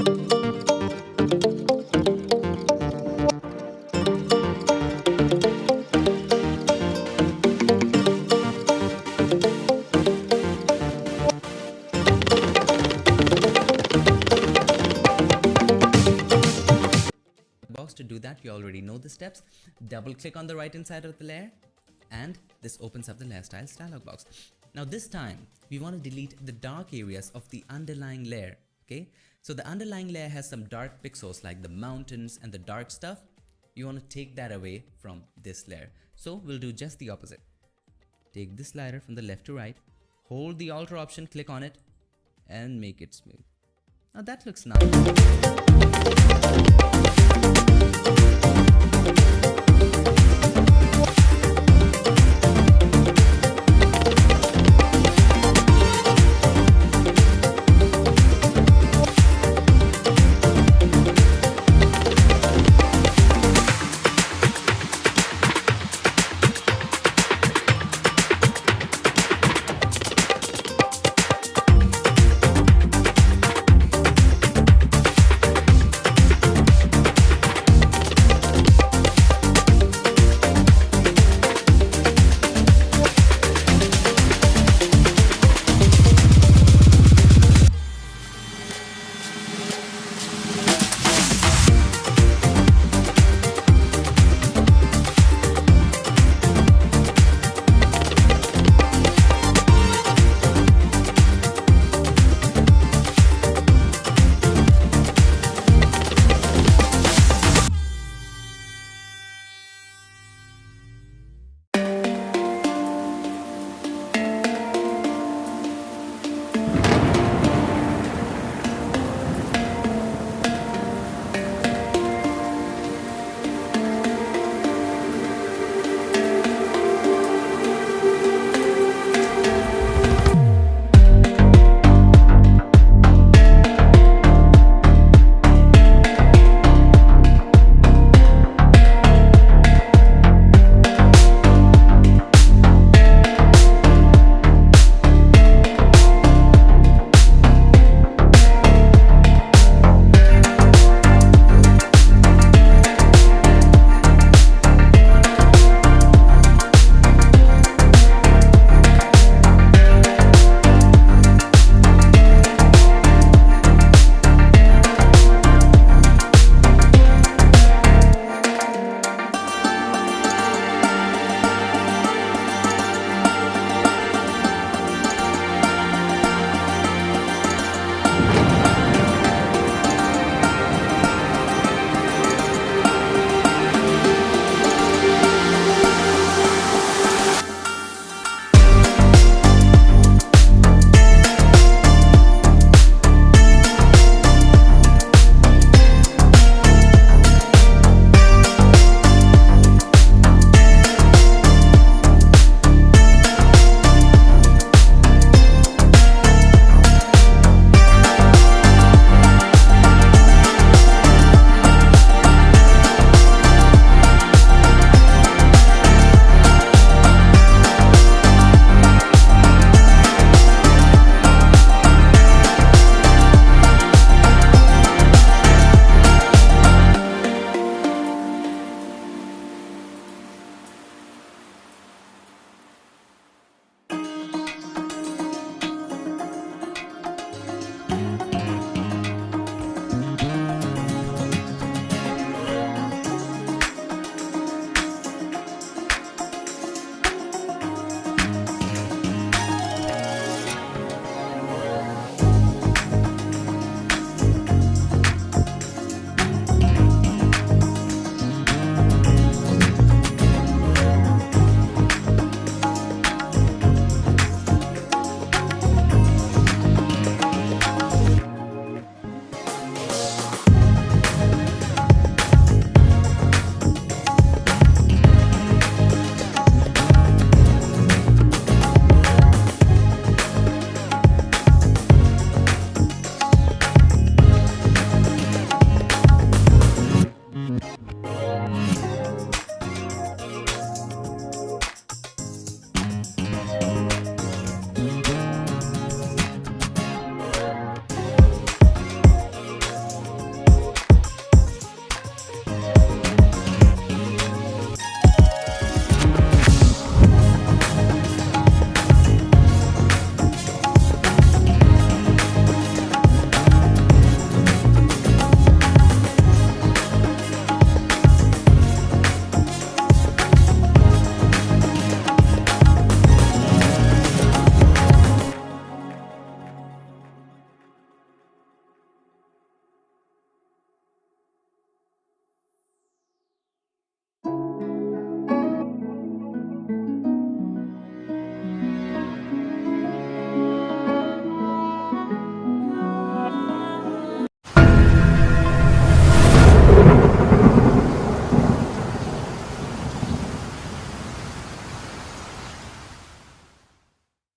Box. To do that, you already know the steps. Double click on the right hand side of the layer and this opens up the layer styles dialog box. Now this time we want to delete the dark areas of the underlying layer. Okay, so the underlying layer has some dark pixels like the mountains and the dark stuff. You want to take that away from this layer, so we'll do just the opposite. Take this slider from the left to right, hold the alter option, click on it and make it smooth. Now that looks nice.